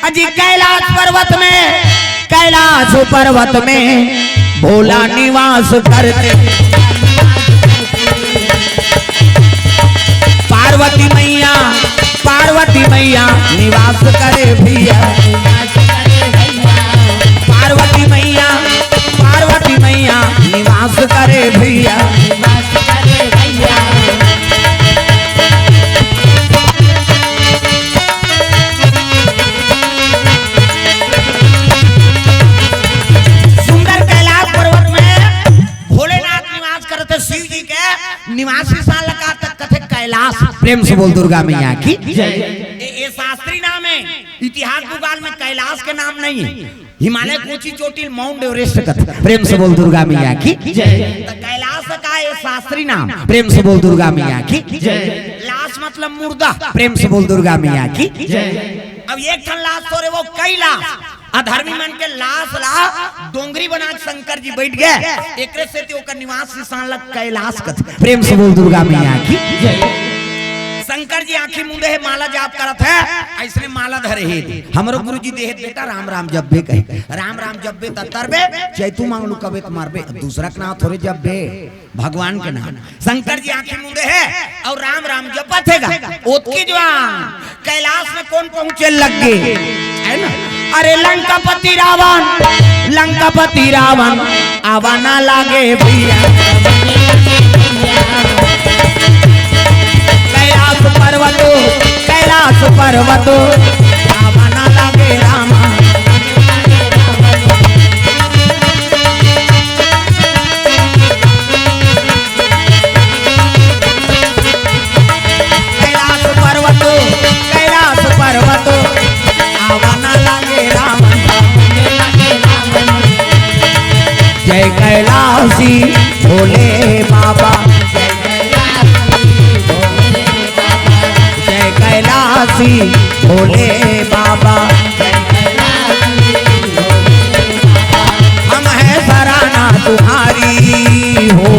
अजी कैलाश पर्वत में भोला निवास करते। पार्वती मैया निवास करे भैया। पार्वती मैया निवास करे भैया। निवासी साल का कथे कैलाश। प्रेम से बोल दुर्गा मैया की ये शास्त्री नाम है। इतिहास भूगोल में कैलाश के नाम नहीं है। हिमालय की ऊंची चोटी माउंट एवरेस्ट कथे। प्रेम से बोल दुर्गा मैया की कैलाश का ये शास्त्री नाम। प्रेम से बोल दुर्गा मैया की लाश मतलब मुर्दा। प्रेम से बोल दुर्गा मैया की। अब एक ठन लाश तो रे वो कैलाश अधर्मी मन के लाश ला डोंगरी बना शंकर जी बैठ गए। एकरे से ते ओकर निवास स्थान लग कैलाश कथे। प्रेम से बोल दुर्गा मैया की। शंकर जी आंखी मुंदे है माला जाप करत है। ऐसने माला धरे है हमरो गुरुजी देह बेटा राम राम जब्बे कहे। राम राम जब्बे तरबे चैतू मांगलू कबे मारबे। दूसरा के नाम थोड़े जब्बे भगवान के नाम। शंकर जी आंखी मुंदे है और राम राम जपत हैगा। ओतकी जवान कैलाश में कौन पहुंचे लग गए है ना। अरे लंकापति रावण आवा ना लागे भैया। कैलाश पर्वतो आवा ना लागे रामा। कैलाश पर्वतो आवा ना लागे रामा। जय कैलाशी भोले बाबा। जय कैलाशी भोले बाबा। हम हैं सराहना तुम्हारी हो।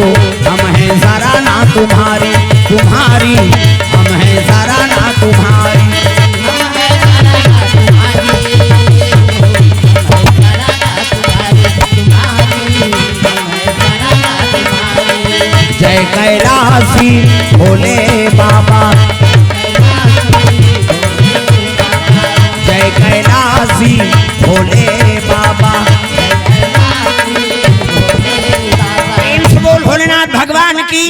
हम हैं सराहना तुम्हारी हम हैं सराहना तुम्हारी। जय कैलाशी भोले बाबा। जय कैलाशी भोले बाबा। बोल भोलेनाथ भगवान की।